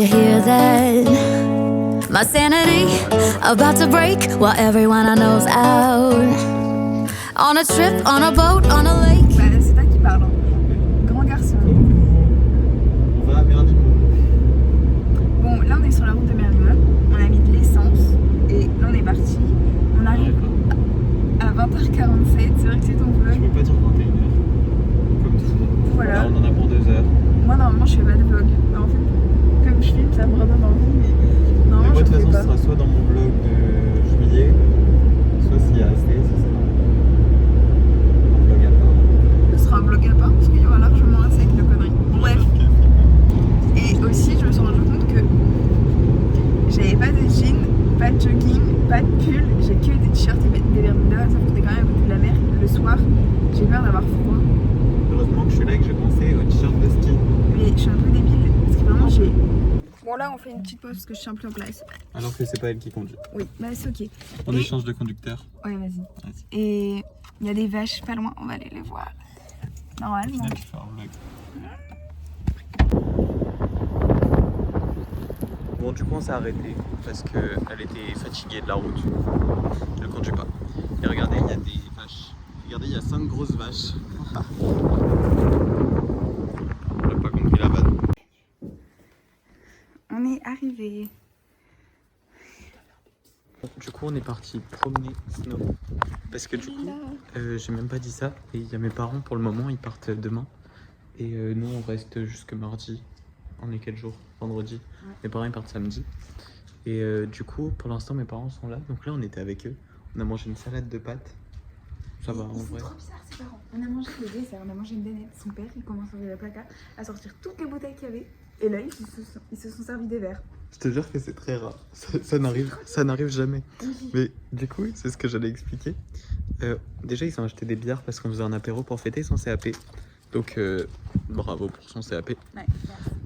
you hear that? My sanity about to break while everyone I know's out. On a trip, on a boat, on a lake. Bah, c'est toi qui parle, hein. Grand garçon. On va à Merdimont. Bon, là on est sur la route de Merdimont. On a mis de l'essence et là on est parti. On arrive à 20h47. C'est vrai que c'est ton vlog. Je peux pas dire 21h. Comme tout le monde. Voilà. Là, on en a pour 2 heures. Moi normalement je fais pas de vlog. Mais en fait, comme je filme, ça me redonne envie. Mais Mais normalement moi, de je toute fais façon, pas. ce sera soit dans mon vlog de juillet, soit s'il y a assez, ce sera un vlog à part. Ce sera un vlog à part parce qu'il y aura largement assez avec nos conneries. Bref. Et aussi, je me suis rendu compte que j'avais pas de jean, pas de jogging, pas de pull. J'ai que des t-shirts et des bermudas. Sauf qu'on est quand même à côté de la mer. Le soir, j'ai peur d'avoir froid. Heureusement que je suis là et que j'ai pensé au t-shirt de ski. Mais je suis un peu débile parce que vraiment j'ai. Bon, là on fait une petite pause parce que je suis un peu en place. Alors que c'est pas elle qui conduit. Oui, bah c'est ok. On Et- échange de conducteur. Ouais, vas-y. Vas-y. Et il y a des vaches pas loin, on va aller les voir. Normalement. Là, tu fais un vlog. Bon, du coup, on s'est arrêté parce qu'elle était fatiguée de la route. Elle conduit pas. Et regardez, il y a des vaches. Regardez, il y a 5 grosses vaches. On n'a pas compris la vanne. On est arrivé. Du coup, on est parti promener Snow. Parce que du coup, j'ai même pas dit ça. Et il y a mes parents pour le moment, ils partent demain. Et nous, on reste jusque mardi. On est quel jour? Vendredi. Ouais. Mes parents ils partent samedi. Et du coup, pour l'instant, mes parents sont là. Donc là, on était avec eux. On a mangé une salade de pâtes. Ça va en Ils sont vrai. trop bizarres ces parents. On a mangé le dessert, on a mangé une danette. Son père il commence à ouvrir le placard, à sortir toutes les bouteilles qu'il y avait. Et là ils se sont servis des verres. Je te jure que c'est très rare. Ça n'arrive jamais. Mais du coup, c'est ce que j'allais expliquer. Déjà, ils ont acheté des bières parce qu'on faisait un apéro pour fêter son CAP. Donc, bravo pour son CAP. Ouais.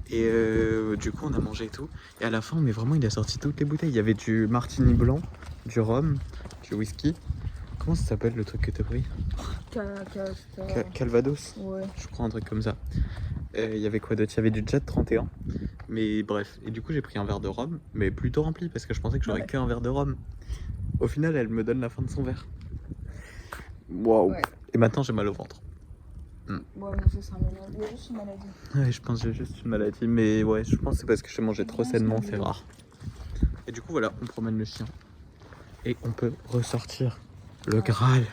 Et du coup, on a mangé et tout. Et à la fin, mais vraiment, il a sorti toutes les bouteilles. Il y avait du martini blanc, du rhum, du whisky. Comment ça s'appelle le truc que t'as pris? Calvados. Ouais. Je crois un truc comme ça. Il y avait quoi d'autre? Il y avait du Jet 31. Mais bref. Et du coup, j'ai pris un verre de rhum, mais plutôt rempli parce que je pensais que j'aurais qu'un verre de rhum. Au final, elle me donne la fin de son verre. Waouh. Ouais. Et maintenant, j'ai mal au ventre. Ouais, mais c'est un maladie. Il y a juste une maladie. Ouais, je pense que j'ai juste une maladie. Mais ouais, je pense que c'est parce que j'ai mangé trop sainement, c'est rare. Et du coup, voilà, on promène le chien. Et on peut ressortir le Graal.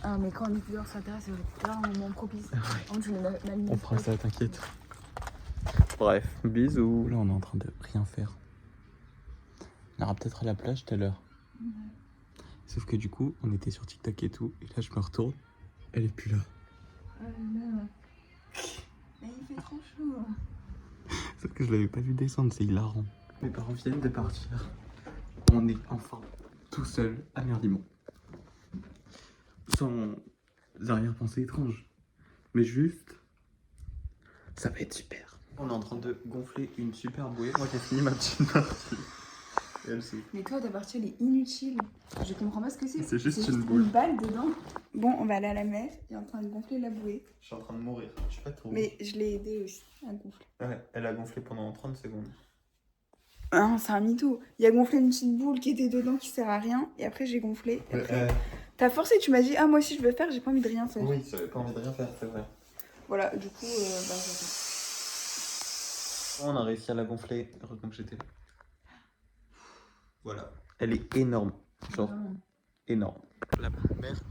Ah, mais quand on est dehors sur la terrasse, c'est là un moment propice. Ouais. On fera ça, t'inquiète. Bref, bisous. Là, on est en train de rien faire. On ira peut-être à la plage tout à l'heure. Ouais. Sauf que du coup, on était sur TikTok et tout. Et là, je me retourne. Elle est plus là. Mais il fait trop chaud. Sauf que je l'avais pas vu descendre, c'est hilarant. Mes parents viennent de partir. On est enfin tout seul à Merdimont. Sans arrière-pensée étrange. Mais juste, ça va être super. On est en train de gonfler une super bouée. Moi j'ai fini ma petite partie. Et elle aussi. Mais toi, ta partie elle est inutile. Je comprends pas ce que c'est. C'est juste une boule. Une balle dedans. Bon, on va aller à la mer. Il est en train de gonfler la bouée. Je suis en train de mourir. Je suis pas trop. Mais je l'ai aidé aussi à gonfler. Ouais, elle a gonflé pendant 30 secondes. Ah, c'est un mytho. Il a gonflé une petite boule qui était dedans qui sert à rien. Et après, j'ai gonflé. Et après, t'as forcé, tu m'as dit, ah, moi aussi je veux faire, j'ai pas envie de rien faire. Oui, j'avais pas envie de rien faire, c'est vrai. Voilà, du coup, j'attends. On a réussi à la gonfler, comme j'étais. Voilà. Elle est énorme. Genre, énorme. La mer,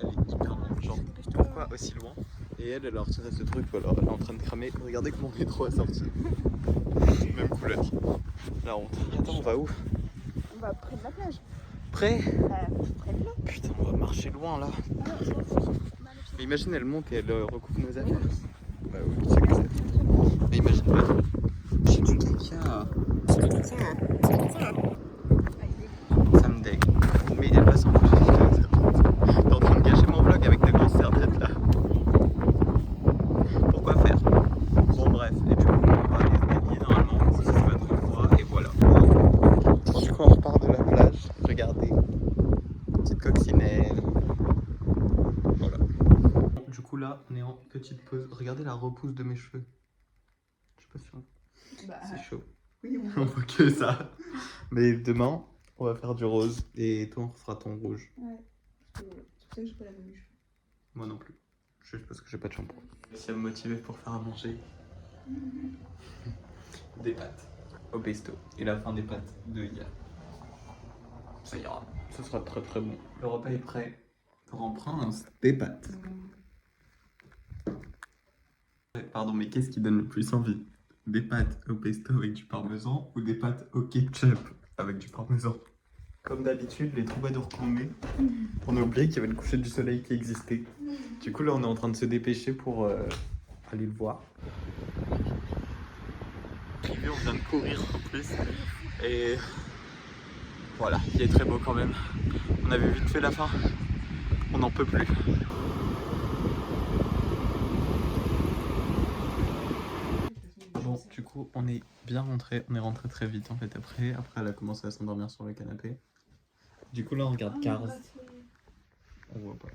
elle est hyper loin. Genre, pourquoi aussi loin? Et elle a retiré ce truc, voilà, elle est en train de cramer. Regardez comment mon métro a sorti. Même couleur. La honte. Attends, on va où? On va près de la plage. Près? Près de là. Putain, on va marcher loin là. Mais imagine, elle monte et elle recouvre nos affaires. Bah oui, c'est que c'est. Mais imagine pas. J'ai du caca. Ça me dégue. Mais elle va s'en foutre. T'es en train de gâcher mon vlog avec ta grosse serviette là. Pourquoi faire? Bon bref, et du coup on va à l'escalier normalement, si ça se va trop froid, et voilà. Du coup on repart de la plage, regardez. Petite coccinelle. Voilà. Du coup là on est en petite pause. Regardez la repousse de mes cheveux. Je sais pas si on... Bah, C'est chaud. Oui, On voit que ça. Mais demain, on va faire du rose et toi, on fera ton rouge. Ouais. C'est pour ça que j'ai pas la même cheveux. Moi non plus. Juste parce que j'ai pas de shampoing. Je suis motivé pour faire à manger. Des pâtes au pesto. Et la fin des pâtes de hier. Ça ira. Ce sera très très bon. Le repas est prêt. Grand prince, des pâtes. Pardon, mais qu'est-ce qui donne le plus envie? Des pâtes au pesto avec du parmesan ou des pâtes au ketchup avec du parmesan? Comme d'habitude, les troubadours qu'on met, on a oublié qu'il y avait le coucher du soleil qui existait. Du coup, là, on est en train de se dépêcher pour aller le voir. On vient de courir en plus. Et voilà, il est très beau quand même. On avait vite fait la fin. On n'en peut plus. Bon, du coup, on est bien rentré. On est rentré très vite en fait après. Après, elle a commencé à s'endormir sur le canapé. Du coup, là, on regarde Cars. On voit pas.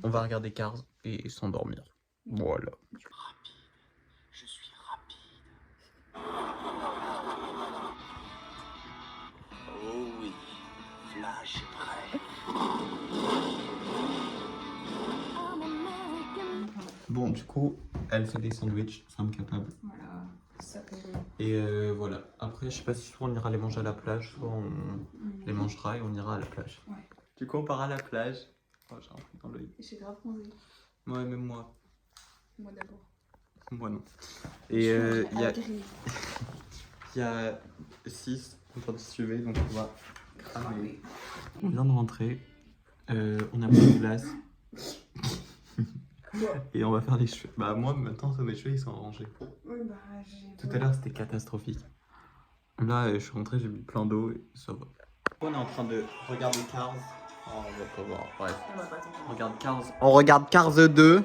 On va regarder Cars et s'endormir. Voilà. Je suis rapide. Oh oui, Flash est prêt. Bon, du coup, elle fait des sandwichs, femme capable. Voilà, ça peut. Et voilà. Après, je sais pas si soit on ira les manger à la plage, soit on les mangera et on ira à la plage. Ouais. Du coup, on part à la plage. Oh, j'ai un truc dans l'œil. J'ai grave bronzé. Ouais, même moi. Moi d'abord. Moi non. Et il y a 6 en train de suivre, donc on va cramer. On vient de rentrer. On a pris de glace. Et on va faire les cheveux. Bah moi maintenant mes cheveux ils sont arrangés. Oui, bah j'ai. Tout à l'heure c'était catastrophique. Là je suis rentré, j'ai mis plein d'eau et ça va. On est en train de regarder Cars. Oh, on va pas voir. Bref. On va pas attendre. On regarde Cars. On regarde Cars 2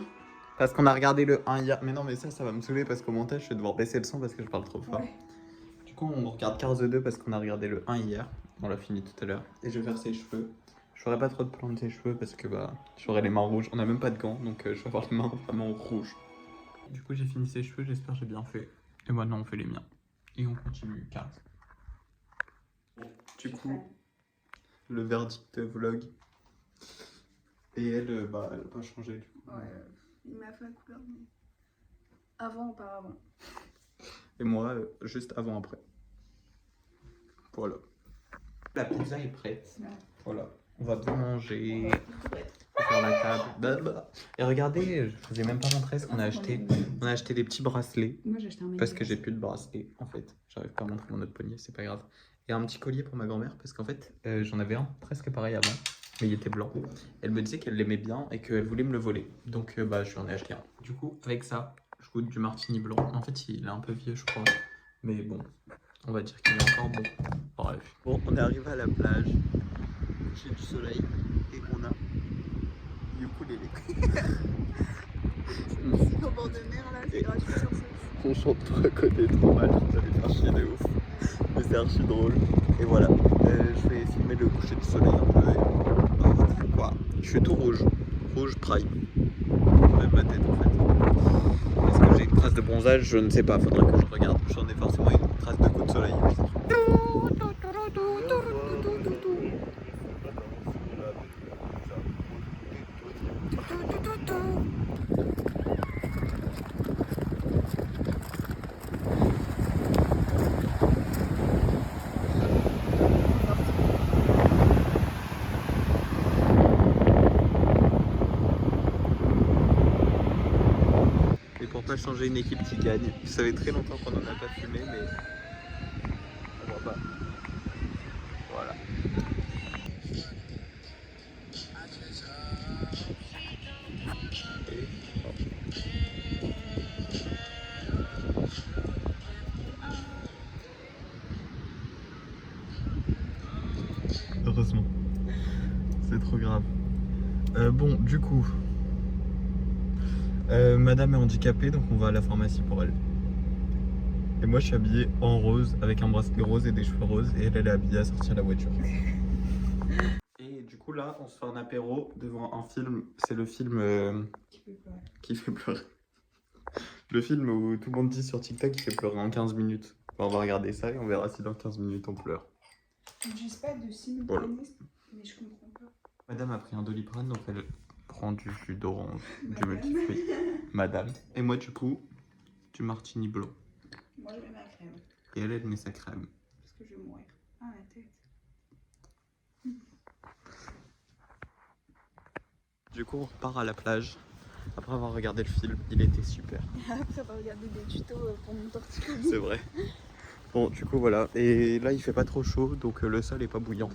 parce qu'on a regardé le 1 hier. Mais non mais ça va me saouler parce qu'au montage je vais devoir baisser le son parce que je parle trop fort. Ouais. Du coup on regarde Cars 2 parce qu'on a regardé le 1 hier. On l'a fini tout à l'heure. Et je vais faire ses cheveux. Je ferai pas trop de plans de ses cheveux parce que bah j'aurai les mains rouges. On a même pas de gants donc je vais avoir les mains vraiment rouges. Du coup j'ai fini ses cheveux, j'espère que j'ai bien fait. Et maintenant on fait les miens. Et on continue Cars. Du coup, le verdict vlog. Et elle, bah elle a pas changé du coup. Ouais, il m'a fait la couleur, mais. Avant, auparavant. Et moi, juste avant après. Voilà. La pizza est prête. Ouais. Voilà. On va bien manger. On va faire la table. Bah. Et regardez, je vous ai même pas montré ce qu'on a acheté. On a acheté des petits bracelets. Moi j'ai acheté un Parce que j'ai plus de bracelets en fait. J'arrive pas à montrer mon autre poignet, c'est pas grave. Et un petit collier pour ma grand-mère parce qu'en fait j'en avais un presque pareil avant. Mais il était blanc. Elle me disait qu'elle l'aimait bien et qu'elle voulait me le voler. Donc bah je lui en ai acheté un. Du coup avec ça, je goûte du martini blanc. En fait il est un peu vieux je crois. Mais bon, on va dire qu'il est encore bon. Bref. Bon, on est arrivé à la plage. Coucher du soleil. Et on a ukulélé. Au bord de mer là, c'est gratuit sur ça. On chante trop à côté, trop mal, vous allez faire chier de ouf. Mais c'est archi drôle. Et voilà, je vais filmer le coucher du soleil un peu. Et... quoi, je suis tout rouge. Rouge prime. Même ma tête en fait. Est-ce que j'ai une trace de bronzage? Je ne sais pas, faudrait que je regarde. J'en ai forcément une trace de coup de soleil. Pas changer une équipe qui gagne. Ça fait très longtemps qu'on n'en a pas fumé, mais on voit pas. Voilà. Et... heureusement. C'est trop grave. Bon, du coup. Madame est handicapée, donc on va à la pharmacie pour elle. Et moi je suis habillé en rose, avec un bracelet rose et des cheveux roses, et elle est habillée à sortir la voiture. Et du coup là, on se fait un apéro devant un film, c'est le film qui fait pleurer. Le film où tout le monde dit sur TikTok qu'il fait pleurer en 15 minutes. On va regarder ça et on verra si dans 15 minutes on pleure. Ils disent pas de simultanéisme, mais je comprends pas. Madame a pris un Doliprane, donc elle prend du jus d'orange, du Madame. multifruit. Madame. Et moi, du coup, du martini blanc. Moi je mets ma crème. Et elle met sa crème. Parce que je vais mourir. Ah la tête. Du coup, on repart à la plage. Après avoir regardé le film, il était super. Après avoir regardé des tutos pour mon torticolis. C'est vrai. Bon, du coup, voilà. Et là, il fait pas trop chaud, donc le sol est pas bouillant.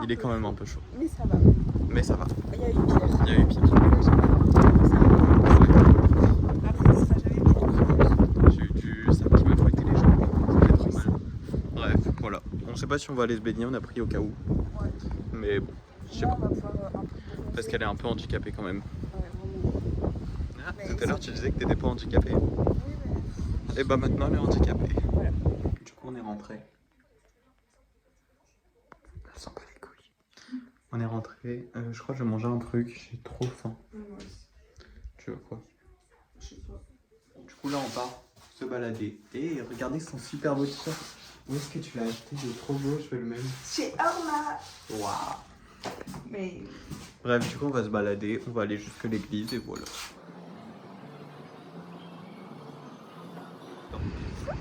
Il est quand même un peu chaud. Mais ça va. Mais ça va. Il y a eu pire. Il y a eu pire. Après, ça sera jamais pire. J'ai eu du sable qui m'a fouetté les jambes. Ça fait trop mal. Bref, voilà. On sait pas si on va aller se baigner, on a pris au cas où. Ouais. Mais bon, je sais Là, pas. on va pouvoir un peu. Parce qu'elle est un peu handicapée quand même. Ouais, vraiment. Ah, Mais tout à l'heure, ça- tu disais que t'étais pas handicapée. Oui, mais. Et bah maintenant, elle est handicapée. Voilà. Du coup, on est rentré. Elle sent pas les couilles. On est rentré. Je crois que je vais manger un truc. J'ai trop faim. Moi aussi. Tu veux quoi? Je sais pas. Du coup, là, on part se balader. Et regardez son super beau t-shirt. Où est-ce que tu l'as acheté? Il est trop beau, je fais le même. Chez Orma. Waouh! Mais. Bref, du coup, on va se balader. On va aller jusque l'église et voilà.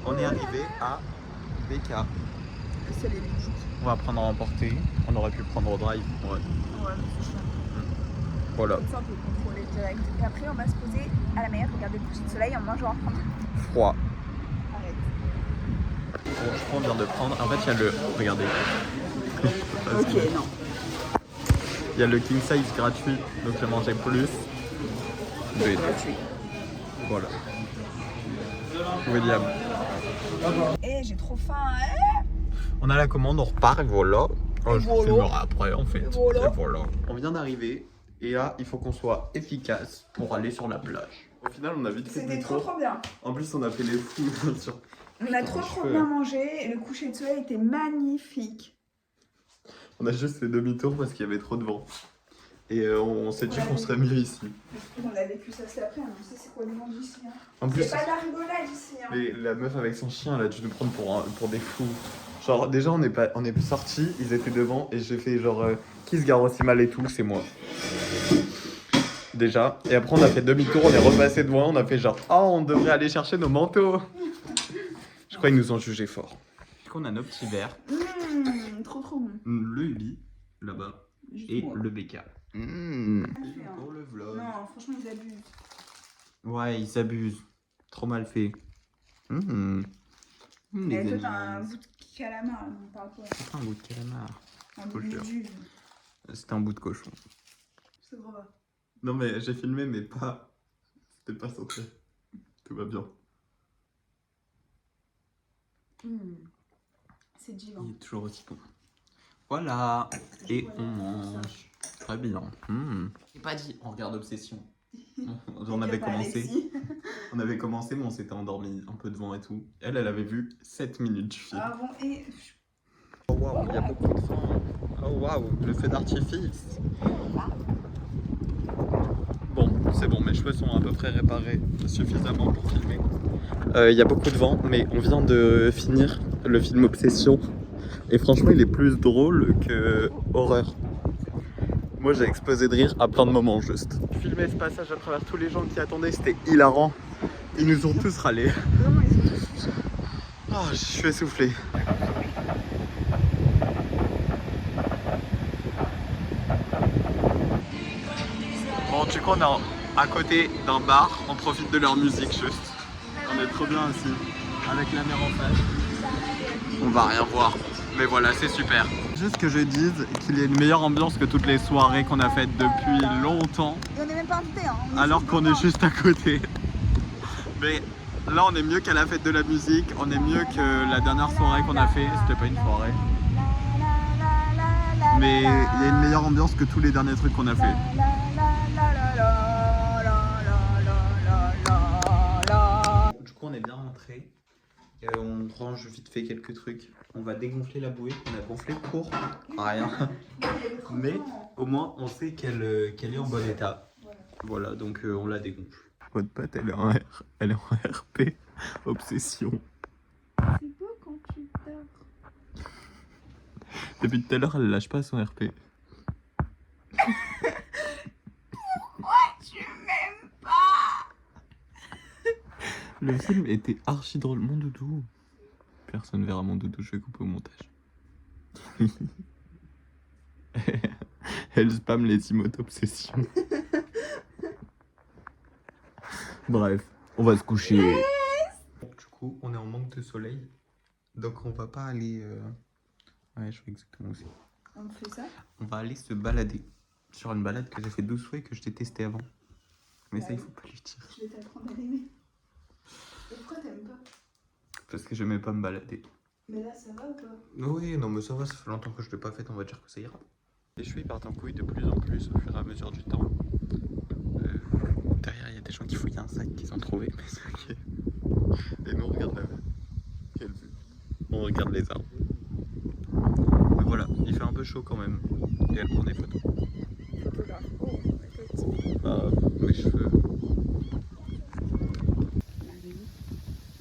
On est arrivé à BK. C'est les musiques. On va prendre à emporter. On aurait pu prendre au drive. Ouais. Ouais, mais c'est chiant. Voilà. Comme ça, on peut contrôler direct. Et après, on va se poser à la mer, regarder le coucher de soleil en mangeant. Froid. Arrête. Bon, je crois qu'on vient de prendre. En fait, il y a le. Regardez. Ok, non. Il y a le king size gratuit. Donc, j'ai mangé plus. Mais Gratuit. voilà. William. Eh, j'ai trop faim. On a la commande, on repart et voilà. Oh, je vous voilà. filmerai après en fait. Et voilà. Et voilà. On vient d'arriver et là, il faut qu'on soit efficace pour aller sur la plage. Au final, on a vite fait C'était le trop tour. trop bien. En plus, on a fait les fous sur. On a trop trop bien mangé. Le coucher de soleil était magnifique. On a juste fait demi-tour parce qu'il y avait trop de vent. Et on s'est dit qu'on serait mieux ici. On a vécu ça aussi après. On sait c'est quoi le monde ici. Hein. En plus, C'est pas de la rigolade ici. Hein. la meuf avec son chien, elle a dû nous prendre pour des fous. Genre, déjà, on est sortis, ils étaient devant et j'ai fait genre, qui se gare aussi mal et tout, c'est moi. Déjà. Et après, on a fait demi-tour, on est repassé devant, on a fait genre, oh, on devrait aller chercher nos manteaux. Je crois qu'ils nous ont jugés fort. Du coup, on a nos petits verres, Trop trop bon. le lit, là-bas, Juste et moi. le BK. Fait, Pour le vlog. Non, franchement, ils abusent. Ouais, ils abusent. Trop mal fait. Mais toi, t'as un bout de calamar, on parle pas. C'est pas un bout de calamar. Un bout de Faut le juge. C'était un bout de cochon. C'est trop bas. Non mais j'ai filmé mais pas... C'était pas centré. Tout va bien. C'est divin. Il est toujours aussi bon. Voilà. Et on mange. Très bien. J'ai pas dit, on regarde Obsession. On avait commencé. On avait commencé mais on s'était endormi un peu devant et tout. Elle avait vu 7 minutes du film. Ah bon, et. Oh waouh, il y a beaucoup de vent. Oh waouh, le feu d'artifice. Bon, c'est bon, mes cheveux sont à peu près réparés suffisamment pour filmer. Il y a beaucoup de vent, mais on vient de finir le film Obsession. Et franchement, il est plus drôle que horreur. Moi, j'ai explosé de rire à plein de moments, juste. Filmer ce passage à travers tous les gens qui attendaient, c'était hilarant. Ils nous ont tous râlé. Vraiment, ils sont tous. Oh, je suis essoufflé. Bon, du coup, on est à côté d'un bar, on profite de leur musique juste. On est trop bien ici, avec la mer en face. On va rien voir, mais voilà, c'est super. Juste que je dise qu'il y a une meilleure ambiance que toutes les soirées qu'on a faites depuis longtemps, Et on n'est même pas invité, hein. alors qu'on est juste à côté. Mais là, on est mieux qu'à la fête de la musique, on est mieux que la dernière soirée qu'on a fait, c'était pas une soirée. Mais il y a une meilleure ambiance que tous les derniers trucs qu'on a fait. Du coup, on est bien rentré. On range vite fait quelques trucs. On va dégonfler la bouée qu'on a gonflée pour rien. Mais au moins, on sait qu'elle est en bon état. Voilà, donc on la dégonfle. Votre pote, elle est en RP. Obsession. C'est beau. Depuis tout à l'heure, elle lâche pas son RP. Tu m'aimes pas. Le film était archi drôle. Mon doudou. Personne verra mon doudou, je vais couper au montage. Elle spam les emotes obsession. Bref, on va se coucher. Du coup, on est en manque de soleil. Donc on va pas aller... Ouais, je vois exactement où c'est. On fait ça? On va aller se balader. Sur une balade que j'ai fait 12 fois et que je t'ai testé avant. Mais ça, il faut pas lui dire. Je vais t'apprendre à l'aimer. Et pourquoi t'aimes pas? Parce que j'aimais pas me balader. Mais là, ça va ou pas? Oui, non, mais ça va, ça fait longtemps que je l'ai pas fait, on va dire que ça ira. Les cheveux ils partent en couille de plus en plus au fur et à mesure du temps. Derrière, il y a des gens qui fouillent un sac qu'ils ont trouvé, mais c'est ok. Et nous, on regarde là. Quelle vue. On regarde les arbres. Mais voilà, il fait un peu chaud quand même. Et elle prend des photos. Photographe. Oh, écoute. Ah, mes cheveux.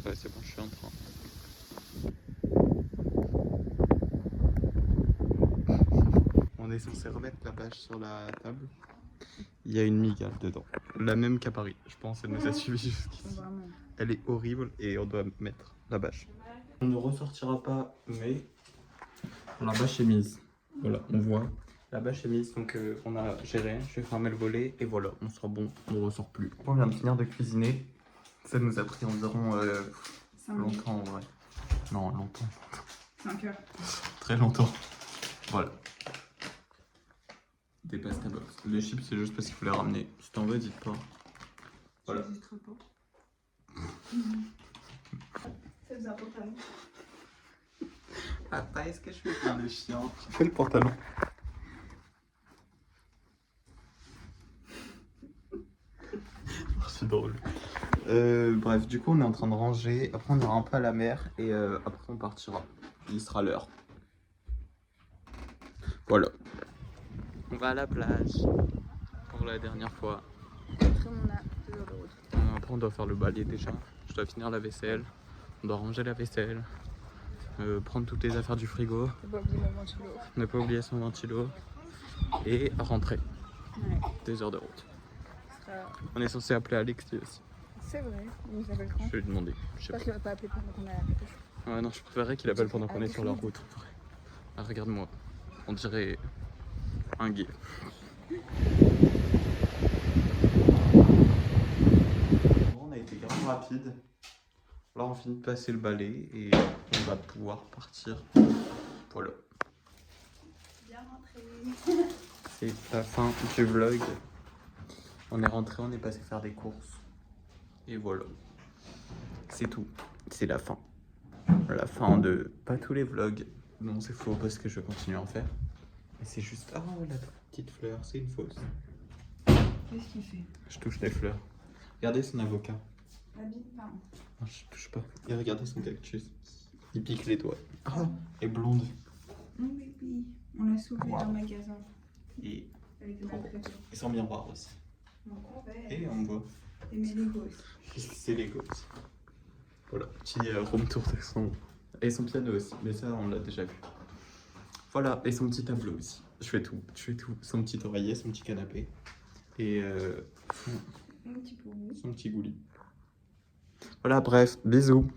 Ouais, c'est bon, je suis en train. On est censé remettre la bâche sur la table. Il y a une migale dedans. La même qu'à Paris. Je pense qu'elle nous a suivis jusqu'ici. Vraiment. Elle est horrible et on doit mettre la bâche. On ne ressortira pas, mais la bâche est mise. Voilà, on voit. La bâche est mise, donc on a géré. Je vais fermer le volet et voilà, on sera bon. On ne ressort plus. On vient de finir de cuisiner. Ça nous a pris environ longtemps en vrai. Non, longtemps. 5 heures. Très longtemps. Voilà. Des pasta box. Les chips, c'est juste parce qu'il faut les ramener. Si t'en veux, dites pas. Voilà. J'hésiterai pas. Fais le pantalon. Papa, est-ce que je fais bien le chien? Fais le pantalon. C'est drôle. Bref, du coup, on est en train de ranger. Après, on ira un peu à la mer et après, on partira. Il sera l'heure. Voilà. On va à la plage pour la dernière fois. Après, on a 2 heures de route. Après, on doit faire le balai déjà. Je dois finir la vaisselle. On doit ranger la vaisselle. Prendre toutes les affaires du frigo. Faut pas oublier mon ventilo. Ne pas oublier son ventilo. Et rentrer. Ouais. 2 heures de route. Ce sera- On est censé appeler Alexis aussi. C'est vrai. Il nous appelle quand? Je vais lui demander. Je sais J'espère pas. qu'il va pas appeler pendant qu'on est à la pêche. Ouais, non, je préférerais qu'il appelle pendant qu'on est sur la route. Ah, regarde-moi. On dirait un gay. Bon, on a été grave rapide. Là, on finit de passer le balai et on va pouvoir partir. Voilà. Bien rentré. C'est la fin du vlog. On est rentré, on est passé faire des courses. Et voilà. C'est tout. C'est la fin. La fin de... Pas tous les vlogs. Non, c'est faux parce que je vais continuer à en faire. Mais c'est juste... Ah, la petite fleur, c'est une fausse. Qu'est-ce qu'il fait? Je touche les fleurs. Regardez son avocat. La bille, pardon. Non, je touche pas. Et regardez son cactus. Il pique les doigts. Ah, et blonde. Mon bébé. On l'a sauvé Wow. dans le magasin. Et Avec des photos. sans miroir aussi. Donc on va. Et on voit. Et mes Legos. C'est les gosses. Voilà, petit room tour de son... Et son piano aussi, mais ça on l'a déjà vu. Voilà, et son petit tableau aussi. Je fais tout. Son petit oreiller, son petit canapé. Et Un petit peu. son petit gouli. Voilà, bref, bisous.